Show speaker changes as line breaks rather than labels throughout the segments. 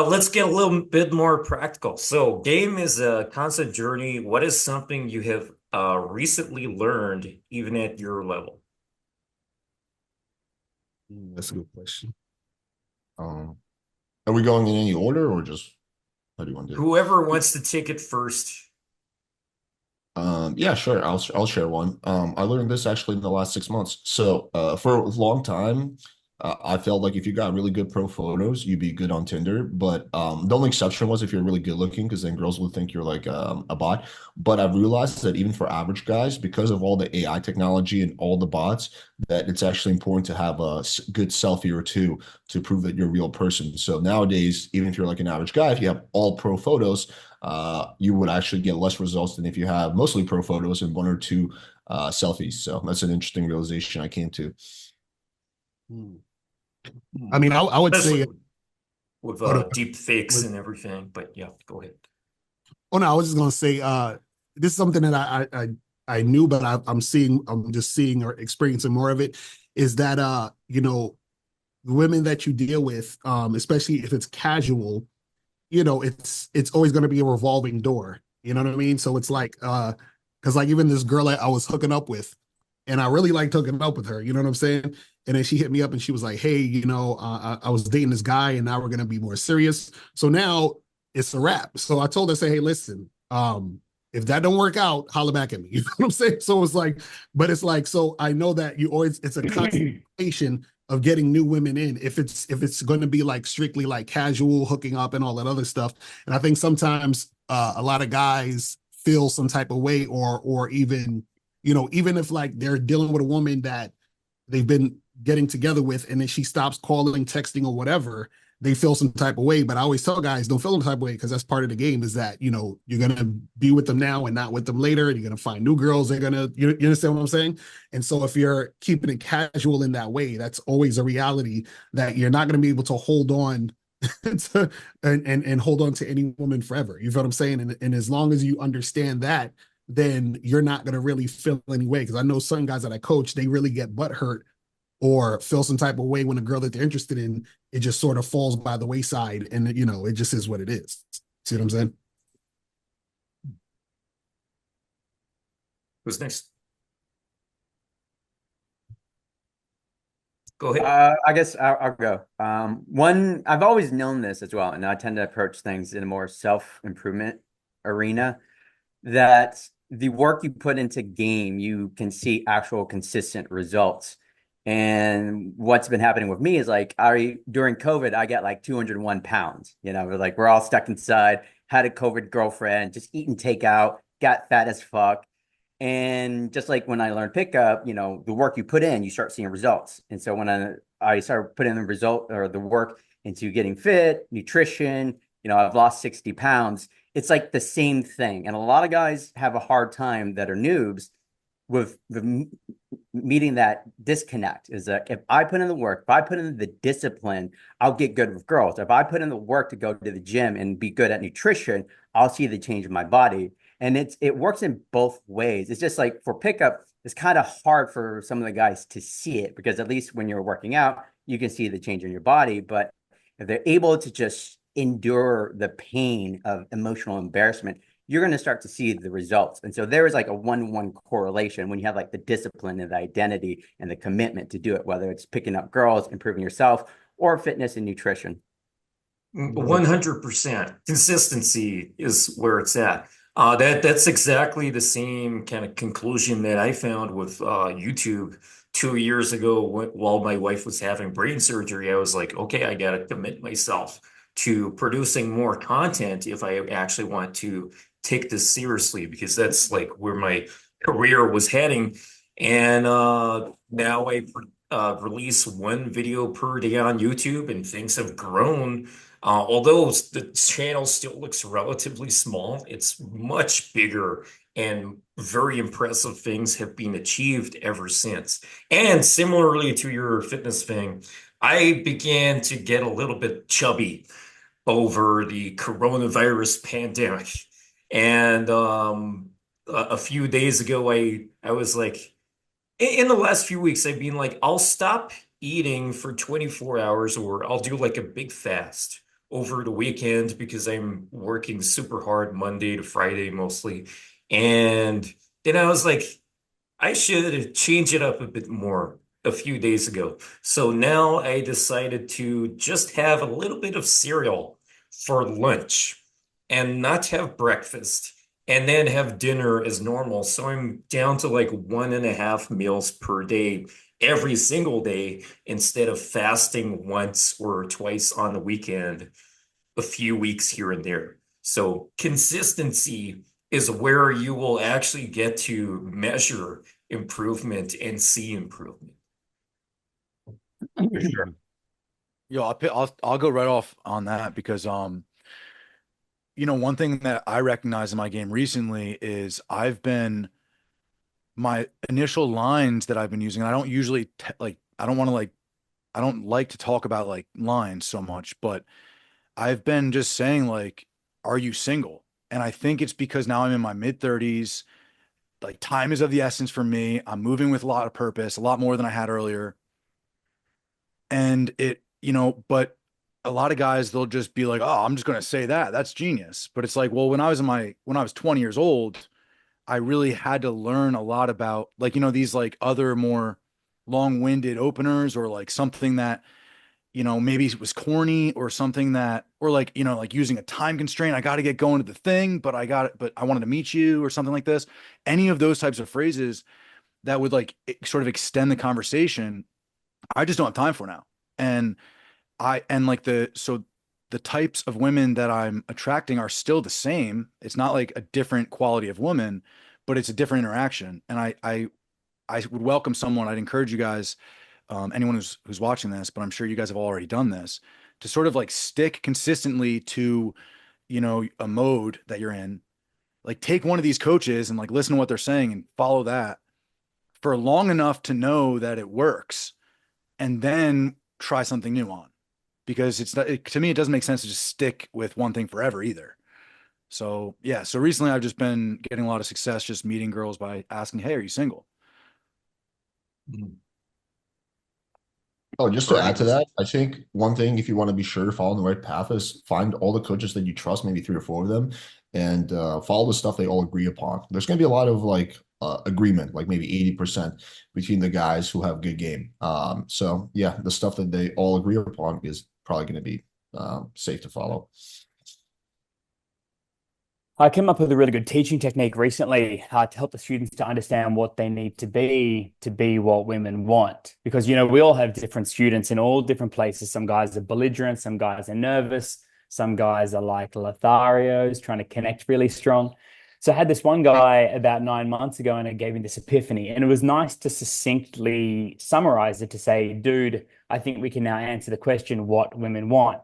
Let's get a little bit more practical. So, game is a constant journey. What is something you have recently learned, even at your level?
That's a good question. Um, are we going in any order or just how do you want to do it?
Whoever wants to take it first.
Yeah, sure. I'll share one. I learned this actually in the last 6 months. So, for a long time, I felt like if you got really good pro photos, you'd be good on Tinder. But the only exception was if you're really good looking, because then girls would think you're like a bot. But I've realized that even for average guys, because of all the AI technology and all the bots, that it's actually important to have a good selfie or two to prove that you're a real person. So nowadays, even if you're like an average guy, if you have all pro photos, you would actually get less results than if you have mostly pro photos and one or two selfies. So that's an interesting realization I came to.
Hmm. I mean, I would
Especially
say,
with
oh, no,
deep fakes and everything. But yeah, go ahead.
oh no, I was just gonna say, this is something that I knew, but I'm just seeing or experiencing more of it. Is that the women that you deal with, especially if it's casual, it's always going to be a revolving door. You know what I mean? So it's like, because like even this girl I was hooking up with, and I really liked hooking up with her. You know what I'm saying? And then she hit me up and she was like, "Hey, I was dating this guy, and now we're gonna be more serious. So now it's a wrap." So I told her, "Say, hey, listen, if that don't work out, holla back at me." You know what I'm saying? So it's like, but it's like, so I know that you always it's a concentration of getting new women in if it's going to be like strictly like casual hooking up and all that other stuff. And I think sometimes a lot of guys feel some type of way, or even even if like they're dealing with a woman that they've been getting together with, and then she stops calling, texting, or whatever, they feel some type of way. But I always tell guys, don't feel some type of way, because that's part of the game. Is that you're gonna be with them now and not with them later, and you're gonna find new girls. They're gonna you understand what I'm saying? And so if you're keeping it casual in that way, that's always a reality that you're not gonna be able to hold on to, and hold on to any woman forever. You feel what I'm saying? And as long as you understand that, then you're not going to really feel any way. Because I know some guys that I coach, they really get butt hurt or feel some type of way when a girl that they're interested in, it just sort of falls by the wayside, and it just is what it is. See what I'm saying?
Who's next? Go ahead.
I guess I'll go. One, I've always known this as well, and I tend to approach things in a more self-improvement arena, that the work you put into game, you can see actual consistent results. And what's been happening with me is like during COVID, I got like 201 pounds. We're all stuck inside, had a COVID girlfriend, just eating takeout, got fat as fuck. And just like when I learned pickup, the work you put in, you start seeing results. And so when I started putting the result or the work into getting fit, nutrition, I've lost 60 pounds. It's like the same thing. And a lot of guys have a hard time that are noobs with meeting that disconnect. Is that if I put in the work, if I put in the discipline, I'll get good with girls. If I put in the work to go to the gym and be good at nutrition, I'll see the change in my body. And it works in both ways. It's just like for pickup, it's kind of hard for some of the guys to see it, because at least when you're working out, you can see the change in your body. But if they're able to just endure the pain of emotional embarrassment, you're going to start to see the results. And so there is like a 1-1 correlation when you have like the discipline and the identity and the commitment to do it, whether it's picking up girls, improving yourself, or fitness and nutrition.
100%. Consistency is where it's at. That's exactly the same kind of conclusion that I found with YouTube 2 years ago while my wife was having brain surgery. I was like, okay, I got to commit myself to producing more content if I actually want to take this seriously, because that's like where my career was heading. And now I release one video per day on YouTube, and things have grown. Although the channel still looks relatively small, it's much bigger, and very impressive things have been achieved ever since. And similarly to your fitness thing, I began to get a little bit chubby over the coronavirus pandemic. And a few days ago, I was like, in the last few weeks, I've been like, I'll stop eating for 24 hours, or I'll do like a big fast over the weekend because I'm working super hard Monday to Friday mostly. And then I was like, I should change it up a bit more a few days ago. So now I decided to just have a little bit of cereal for lunch and not have breakfast and then have dinner as normal. So I'm down to like 1.5 meals per day every single day instead of fasting once or twice on the weekend a few weeks here and there. So consistency is where you will actually get to measure improvement and see improvement.
For sure.
Yo, I'll go right off on that because one thing that I recognize in my game recently is my initial lines that I've been using, and I don't usually I don't want to I don't like to talk about like lines so much, but I've been just saying like, are you single? And I think it's because now I'm in my mid 30s, like time is of the essence for me. I'm moving with a lot of purpose, a lot more than I had earlier. And but a lot of guys, they'll just be like, oh, I'm just going to say that. That's genius. But it's like, well, when I was 20 years old, I really had to learn a lot about like, these like other more long-winded openers or like something that, maybe it was corny or something that, or like, like using a time constraint. I got to get going to the thing, but but I wanted to meet you or something like this. Any of those types of phrases that would like sort of extend the conversation, I just don't have time for now. And like the types of women that I'm attracting are still the same. It's not like a different quality of woman, but it's a different interaction. And I would welcome someone. I'd encourage you guys, anyone who's watching this, but I'm sure you guys have already done this, to sort of like stick consistently to, a mode that you're in. Like take one of these coaches and like listen to what they're saying and follow that for long enough to know that it works, and then try something new on, because to me, it doesn't make sense to just stick with one thing forever either. So yeah. So recently I've just been getting a lot of success just meeting girls by asking, hey, are you single?
Oh, just to add to
Right.
that, I think one thing, if you want to be sure to follow on the right path, is find all the coaches that you trust, maybe three or four of them, and follow the stuff they all agree upon. There's going to be a lot of like agreement, like maybe 80% between the guys who have good game. So yeah, the stuff that they all agree upon is probably going to be safe to follow.
I came up with a really good teaching technique recently to help the students to understand what they need to be what women want. Because, we all have different students in all different places. Some guys are belligerent, some guys are nervous, some guys are like Lotharios, trying to connect really strong. So I had this one guy about 9 months ago, and it gave me this epiphany. And it was nice to succinctly summarize it to say, dude, I think we can now answer the question, what women want.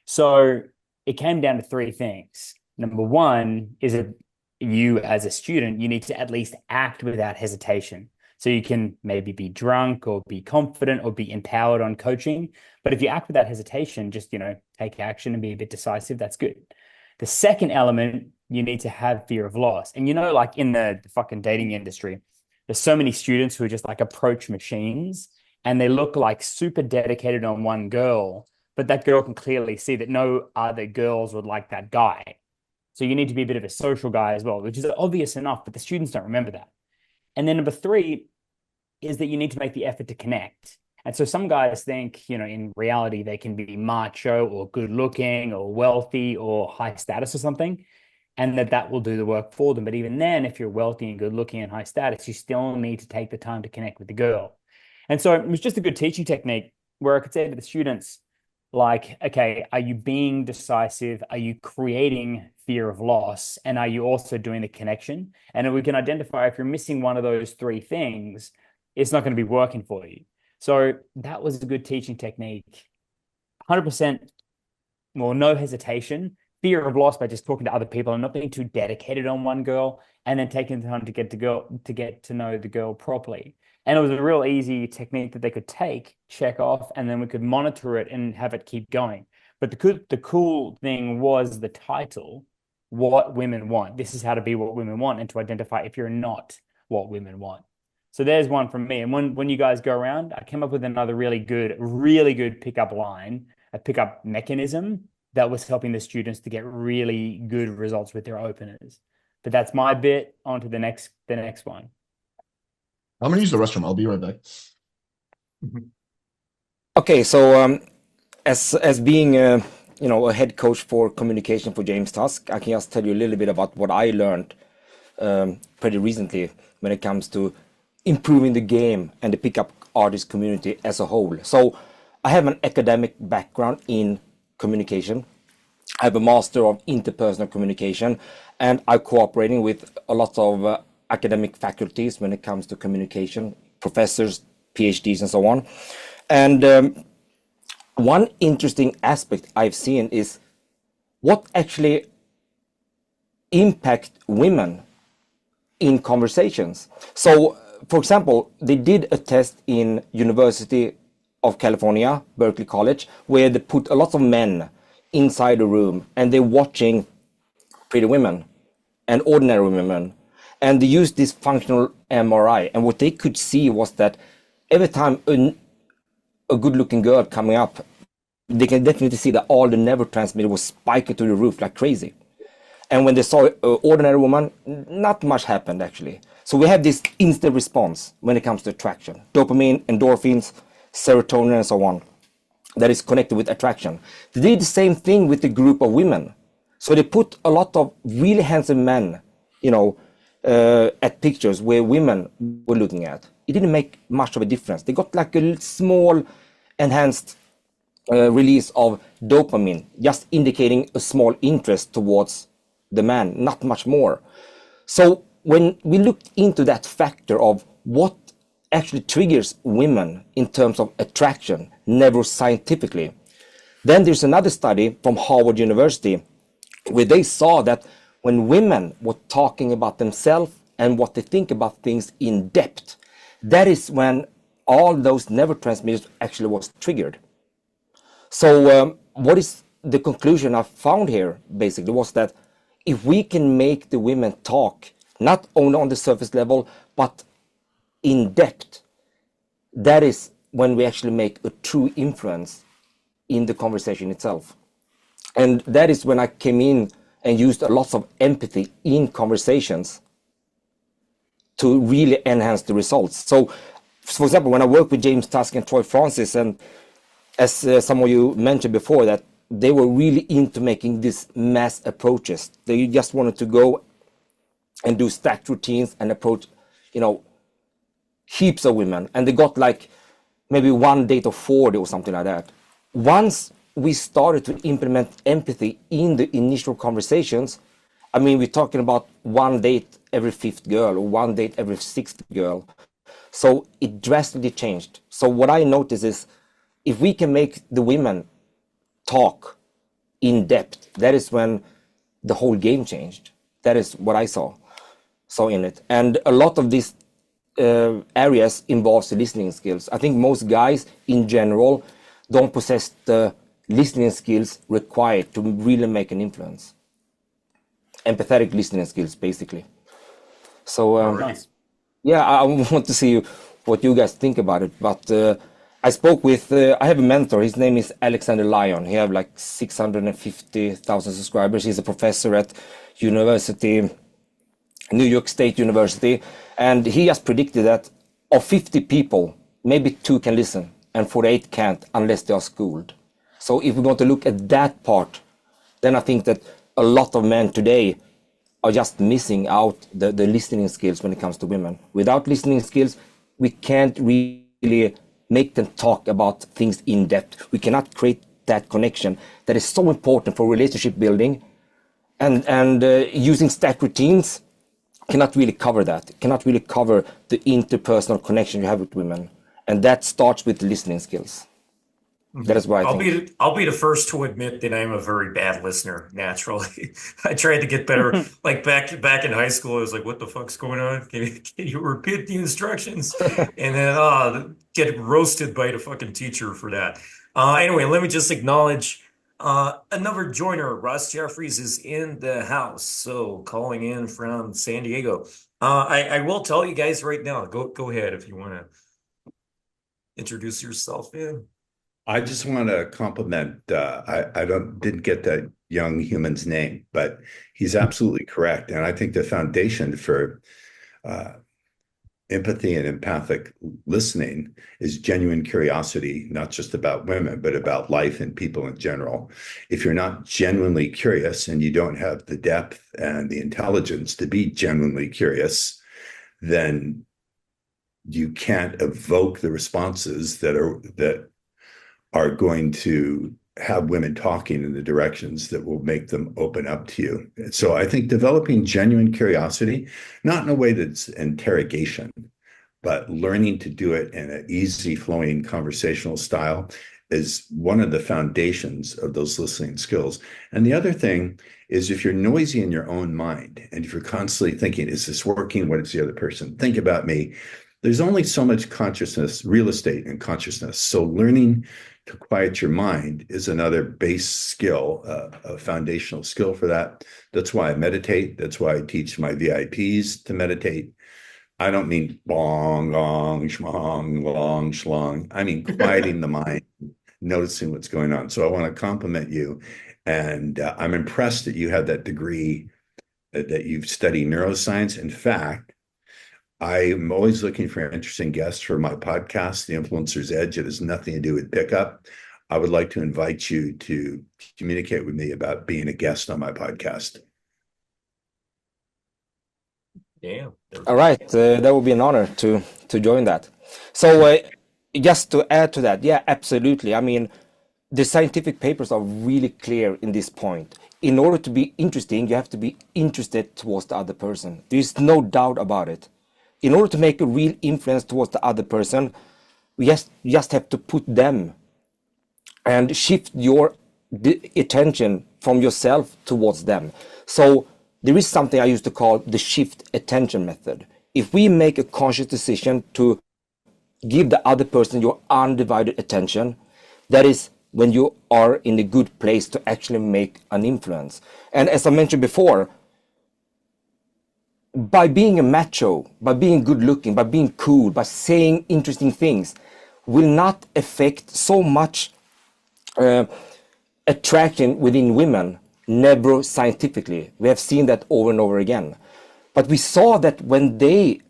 So it came down to three things. Number one is that you, as a student, you need to at least act without hesitation. So you can maybe be drunk or be confident or be empowered on coaching. But if you act without hesitation, just, take action and be a bit decisive, that's good. The second element, you need to have fear of loss. And, like in the fucking dating industry, there's so many students who are just like approach machines, and they look like super dedicated on one girl, but that girl can clearly see that no other girls would like that guy. So you need to be a bit of a social guy as well, which is obvious enough, but the students don't remember that. And then number three is that you need to make the effort to connect. And so some guys think, in reality, they can be macho or good looking or wealthy or high status or something, and that will do the work for them. But even then, if you're wealthy and good looking and high status, you still need to take the time to connect with the girl. And so it was just a good teaching technique where I could say to the students, like, okay, are you being decisive? Are you creating fear of loss? And are you also doing the connection? And if we can identify if you're missing one of those three things, it's not going to be working for you. So that was a good teaching technique. 100%, well, no hesitation, fear of loss by just talking to other people and not being too dedicated on one girl, and then taking the time to get to know the girl properly. And it was a real easy technique that they could take, check off, and then we could monitor it and have it keep going. But the cool thing was the title, What Women Want. This is how to be what women want, and to identify if you're not what women want. So there's one from me. And when you guys go around, I came up with another really good pickup line, a pickup mechanism that was helping the students to get really good results with their openers. But that's my bit. On to the next one.
I'm gonna use the restroom. I'll be right back.
Okay, so as being a head coach for communication for James Tusk, I can just tell you a little bit about what I learned pretty recently when it comes to improving the game and the pickup artist community as a whole. So I have an academic background in communication. I have a master of interpersonal communication, and I'm cooperating with a lot of academic faculties when it comes to communication, professors, PhDs, and so on. And one interesting aspect I've seen is what actually impact women in conversations. So, for example, they did a test in University of California, Berkeley College, where they put a lot of men inside a room and they're watching pretty women and ordinary women, and they used this functional MRI, and what they could see was that every time a good-looking girl coming up, they can definitely see that all the neurotransmitter was spiking to the roof like crazy. And when they saw an ordinary woman, not much happened actually. So we have this instant response when it comes to attraction. Dopamine, endorphins, serotonin, and so on, that is connected with attraction. They did the same thing with the group of women. So they put a lot of really handsome men, at pictures where women were looking at. It didn't make much of a difference. They got like a small enhanced release of dopamine, just indicating a small interest towards the man, not much more. So when we looked into that factor of what actually triggers women in terms of attraction neuroscientifically, then there's another study from Harvard University where they saw that when women were talking about themselves and what they think about things in depth, that is when all those neurotransmitters actually was triggered. So what is the conclusion I found here basically was that if we can make the women talk not only on the surface level but in depth, that is when we actually make a true influence in the conversation itself. And that is when I came in and used a lot of empathy in conversations to really enhance the results. So, for example, when I work with James Tusk and Troy Francis, and as some of you mentioned before, that they were really into making these mass approaches. They just wanted to go and do stacked routines and approach, heaps of women. And they got like maybe one date of 40 or something like that. Once we started to implement empathy in the initial conversations, I mean, we're talking about one date every fifth girl or one date every sixth girl. So it drastically changed. So what I notice is if we can make the women talk in depth, that is when the whole game changed. That is what I saw in it. And a lot of these areas involves the listening skills. I think most guys in general don't possess the listening skills required to really make an influence. Empathetic listening skills, basically. So,
Nice.
yeah, I want to see what you guys think about it. But I spoke with, I have a mentor. His name is Alexander Lyon. He have like 650,000 subscribers. He's a professor at New York State University. And he has predicted that of 50 people, maybe 2 can listen and 48 can't unless they are schooled. So if we want to look at that part, then I think that a lot of men today are just missing out the listening skills when it comes to women. Without listening skills, we can't really make them talk about things in depth. We cannot create that connection that is so important for relationship building. And using stack routines cannot really cover that. It cannot really cover the interpersonal connection you have with women. And that starts with listening skills. That is why
I'll be the first to admit that I'm a very bad listener naturally. I tried to get better. Like back in high school, I was like, what the fuck's going on? Can you repeat the instructions? And then get roasted by the fucking teacher for that. Anyway, let me just acknowledge another joiner. Ross Jeffries is in the house. So calling in from San Diego. I will tell you guys right now, go ahead if you want to introduce yourself in.
I just want to compliment. I didn't get that young human's name, but he's absolutely correct, and I think the foundation for uh, empathy and empathic listening is genuine curiosity, not just about women, but about life and people in general. If you're not genuinely curious and you don't have the depth and the intelligence to be genuinely curious, then you can't evoke the responses that are going to have women talking in the directions that will make them open up to you. So I think developing genuine curiosity, not in a way that's interrogation, but learning to do it in an easy flowing conversational style is one of the foundations of those listening skills. And the other thing is, if you're noisy in your own mind and if you're constantly thinking, is this working? What is the other person think about me? There's only so much consciousness, real estate in consciousness. So learning to quiet your mind is another base skill, a foundational skill for that. That's why I meditate. That's why I teach my VIPs to meditate. I don't mean bong, gong, schmong, long, schlong. I mean quieting the mind, noticing what's going on. So I want to compliment you. And I'm impressed that you had that degree, that you've studied neuroscience. In fact, I'm always looking for interesting guests for my podcast, The Influencer's Edge. It has nothing to do with pickup. I would like to invite you to communicate with me about being a guest on my podcast.
Yeah.
All right, that would be an honor to join that. So just to add to that, yeah, absolutely. I mean, the scientific papers are really clear in this point. In order to be interesting, you have to be interested towards the other person. There's no doubt about it. In order to make a real influence towards the other person, we just have to put them and shift your attention from yourself towards them. So there is something I used to call the shift attention method. If we make a conscious decision to give the other person your undivided attention, that is when you are in a good place to actually make an influence. And as I mentioned before, by being a macho, by being good looking, by being cool, by saying interesting things, will not affect so much attraction within women, neuroscientifically. We have seen that over and over again. But we saw that when they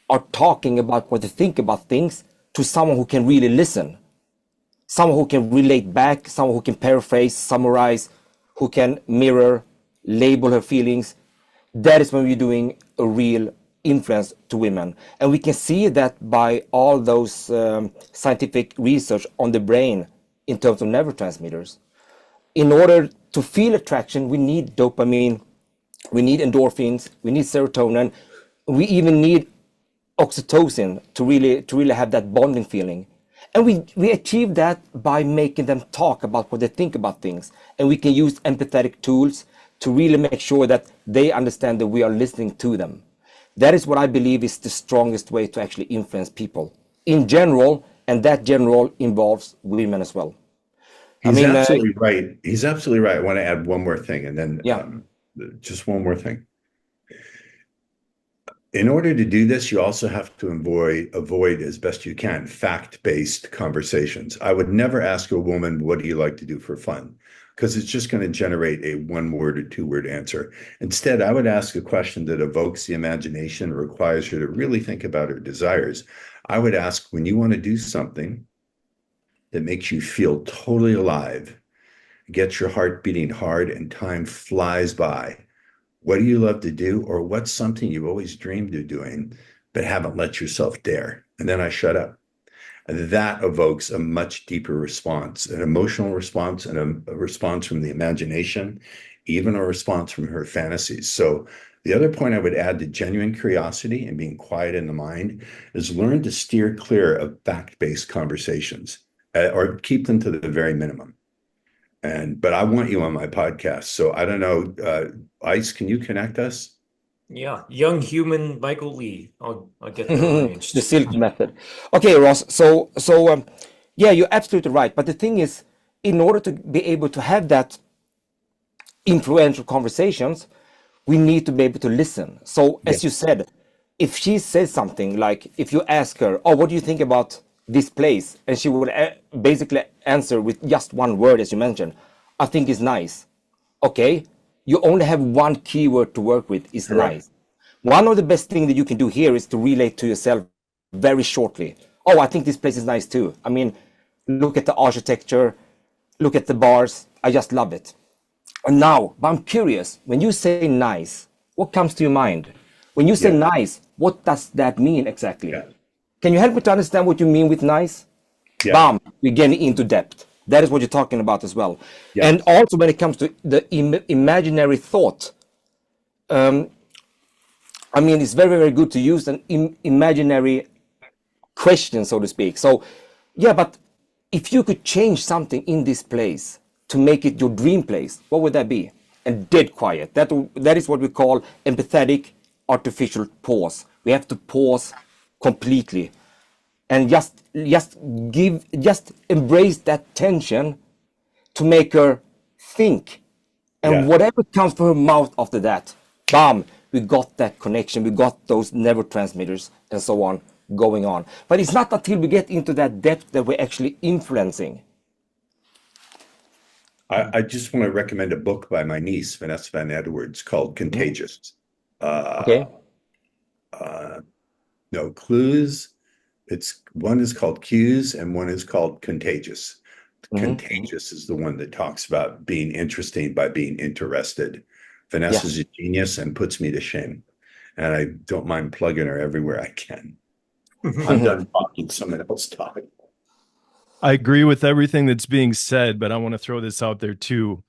are talking about what they think about things to someone who can really listen, someone who can relate back, someone who can paraphrase, summarize, who can mirror, label her feelings, that is when we're doing a real influence to women. And we can see that by all those scientific research on the brain in terms of neurotransmitters. In order to feel attraction, we need dopamine, we need endorphins, we need serotonin, we even need oxytocin to really have that bonding feeling. And we achieve that by making them talk about what they think about things. And we can use empathetic tools to really make sure that they understand that we are listening to them. That is what I believe is the strongest way to actually influence people in general, and that general involves women as well.
He's absolutely right. He's absolutely right. I want to add one more thing, and then just one more thing. In order to do this, you also have to avoid as best you can fact-based conversations. I would never ask a woman, what do you like to do for fun? Because it's just going to generate a one-word or two-word answer. Instead, I would ask a question that evokes the imagination, requires her to really think about her desires. I would ask, when you want to do something that makes you feel totally alive, gets your heart beating hard and time flies by, what do you love to do? Or what's something you've always dreamed of doing but haven't let yourself dare? And then I shut up. And that evokes a much deeper response, an emotional response, and a response from the imagination, even a response from her fantasies. So the other point I would add to genuine curiosity and being quiet in the mind is learn to steer clear of fact-based conversations, or keep them to the very minimum. But I want you on my podcast. So I don't know, Ice, can you connect us?
Yeah, young human Michael Lee. I'll get that arranged.
The silk method. Okay, Ross. So yeah, you're absolutely right. But the thing is, in order to be able to have that influential conversations, we need to be able to listen. So as you said, if she says something like, if you ask her, oh, what do you think about this place? And she would basically answer with just one word, as you mentioned. I think it's nice. Okay, you only have one keyword to work with, is nice. One of the best things that you can do here is to relate to yourself very shortly. Oh, I think this place is nice too. I mean, look at the architecture, look at the bars. I just love it. And now, but I'm curious, when you say nice, what comes to your mind? When you say nice, what does that mean exactly? Can you help me to understand what you mean with nice? Bam, we're getting into depth. That is what you're talking about as well. And also when it comes to the imaginary thought, I mean, it's very, very good to use an imaginary question, so to speak. So, yeah, but if you could change something in this place to make it your dream place, what would that be? And dead quiet. That is what we call empathetic artificial pause. We have to pause completely and just embrace that tension to make her think. And whatever comes from her mouth after that, bam, we got that connection, we got those neurotransmitters and so on going on. But it's not until we get into that depth that we're actually influencing.
I just want to recommend a book by my niece, Vanessa Van Edwards, called Contagious. No clues. One is called Cues and one is called Contagious. Contagious is the one that talks about being interesting by being interested. Vanessa's a genius and puts me to shame. And I don't mind plugging her everywhere I can. I'm done talking, someone else talk.
I agree with everything that's being said, but I want to throw this out there too.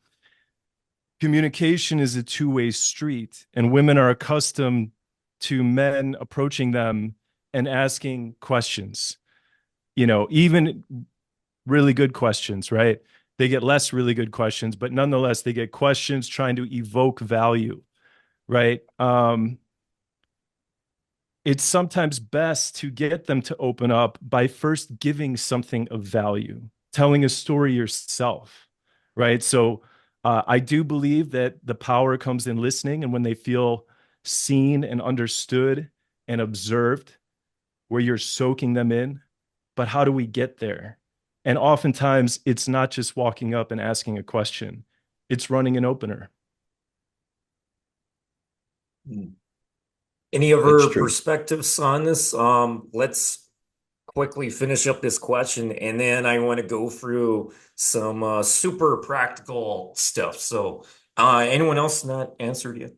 Communication is a two-way street, and women are accustomed to men approaching them and asking questions. You know, even really good questions, right? They get less really good questions, but nonetheless, they get questions trying to evoke value, right? It's sometimes best to get them to open up by first giving something of value, telling a story yourself, right? So I do believe that the power comes in listening, and when they feel seen and understood and observed, where you're soaking them in. But how do we get there? And oftentimes it's not just walking up and asking a question, it's running an opener.
Any other perspectives on this? Let's quickly finish up this question, and then I want to go through some super practical stuff. So anyone else not answered yet?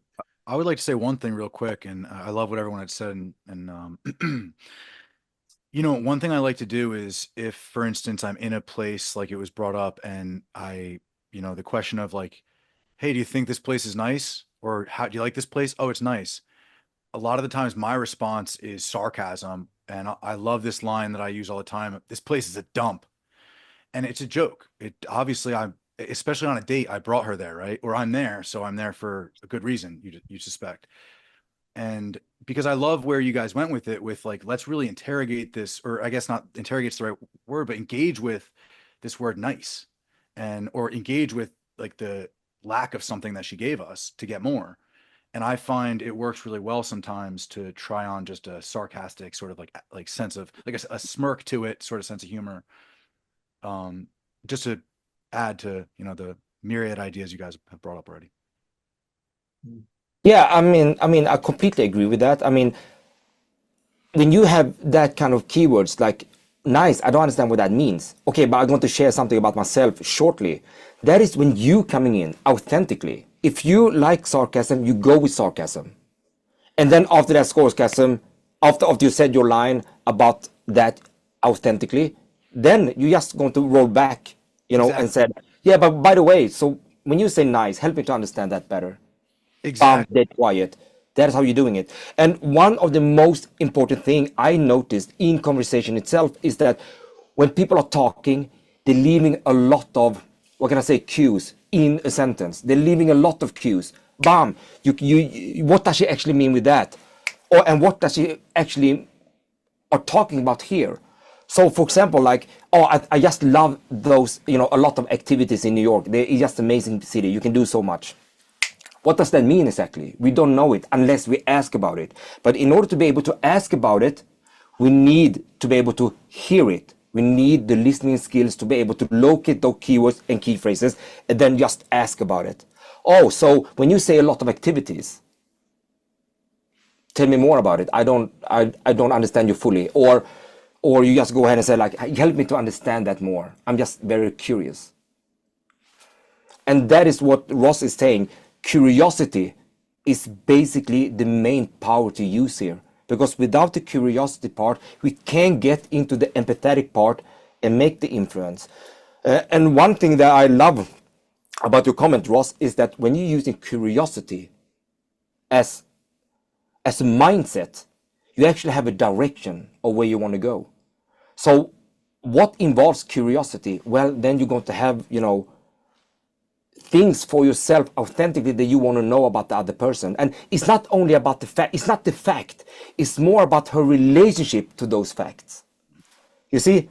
I would like to say one thing real quick, and I love what everyone had said. And you know, one thing I like to do is if, for instance, I'm in a place like it was brought up and you know, the question of like, hey, do you think this place is nice? Or how do you like this place? Oh, it's nice. A lot of the times my response is sarcasm. And I love this line that I use all the time. This place is a dump. And it's a joke. It obviously, especially on a date, I brought her there, right? Or I'm there. So I'm there for a good reason, you suspect. And because I love where you guys went with it, with like, let's really interrogate this, or I guess not interrogate's the right word, but engage with this word nice, or engage with like the lack of something that she gave us to get more. And I find it works really well sometimes to try on just a sarcastic sort of like sense of like a smirk to it, sort of sense of humor, just to add to, you know, the myriad ideas you guys have brought up already.
Yeah, I mean, I completely agree with that. I mean, when you have that kind of keywords like nice, I don't understand what that means. Okay, but I'm going to share something about myself shortly. That is when you coming in authentically. If you like sarcasm, you go with sarcasm. And then after that sarcasm, after you said your line about that authentically, then you just going to roll back, you know, and said, yeah, but by the way, so when you say nice, help me to understand that better.
Exactly.
Dead quiet. That is how you're doing it. And one of the most important thing I noticed in conversation itself is that when people are talking, they're leaving a lot of, what can I say, cues in a sentence. They're leaving a lot of cues. Bam. What does she actually mean with that? And what does she actually are talking about here? So, for example, like, I just love those, you know, a lot of activities in New York. It's just an amazing city. You can do so much. What does that mean exactly? We don't know it unless we ask about it. But in order to be able to ask about it, We need to be able to hear it. We need the listening skills to be able to locate those keywords and key phrases and then just ask about it. Oh, so when you say a lot of activities, tell me more about it. I don't understand you fully. Or you just go ahead and say like, help me to understand that more. I'm just very curious. And that is what Ross is saying. Curiosity is basically the main power to use here. Because without the curiosity part, we can't get into the empathetic part and make the influence. And one thing that I love about your comment, Ross, is that when you're using curiosity as a mindset, you actually have a direction of where you want to go. So what involves curiosity? Well, then you're going to have, things for yourself authentically that you want to know about the other person. And it's not only about the fact, it's not the fact, it's more about her relationship to those facts. You see,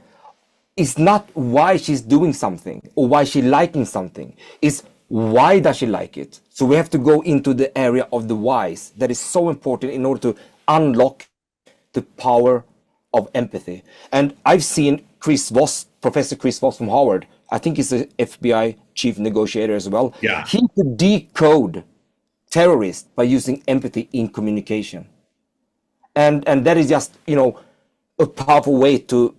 it's not why she's doing something or why she's liking something. It's why does she like it? So we have to go into the area of the whys. That is so important in order to unlock the power of empathy. And I've seen Professor Chris Voss from Harvard, I think he's an FBI chief negotiator as well.
Yeah.
He could decode terrorists by using empathy in communication. And that is just, a powerful way to,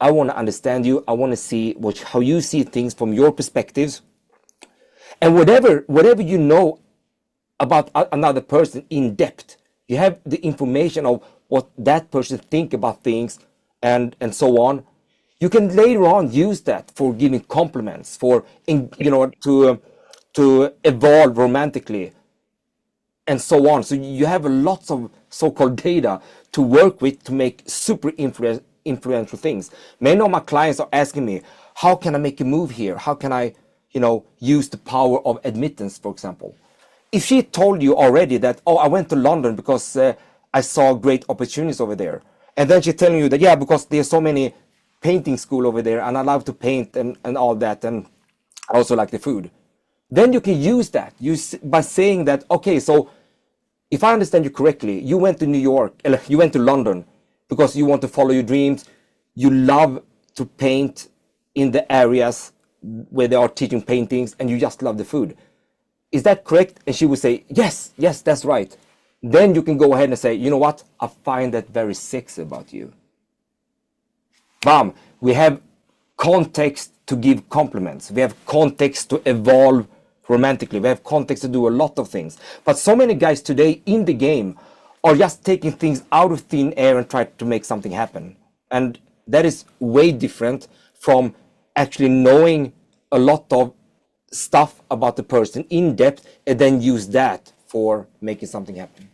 I want to understand you. I want to see how you see things from your perspectives. And whatever you know about another person in depth, you have the information of what that person think about things and so on. You can later on use that for giving compliments, for to evolve romantically, and so on. So you have lots of so-called data to work with to make super influential things. Many of my clients are asking me, how can I make a move here? How can I, use the power of admittance, for example? If she told you already that, oh, I went to London because I saw great opportunities over there, and then she's telling you that, yeah, because there's so many painting school over there and I love to paint and all that, and I also like the food, then you can use that by saying that, okay, so if I understand you correctly, you went to New York, you went to London because you want to follow your dreams, you love to paint in the areas where they are teaching paintings, and you just love the food. Is that correct? And she would say, yes, that's right. Then you can go ahead and say, you know what, I find that very sexy about you. Bam, we have context to give compliments. We have context to evolve romantically. We have context to do a lot of things. But so many guys today in the game are just taking things out of thin air and try to make something happen. And that is way different from actually knowing a lot of stuff about the person in depth and then use that for making something happen.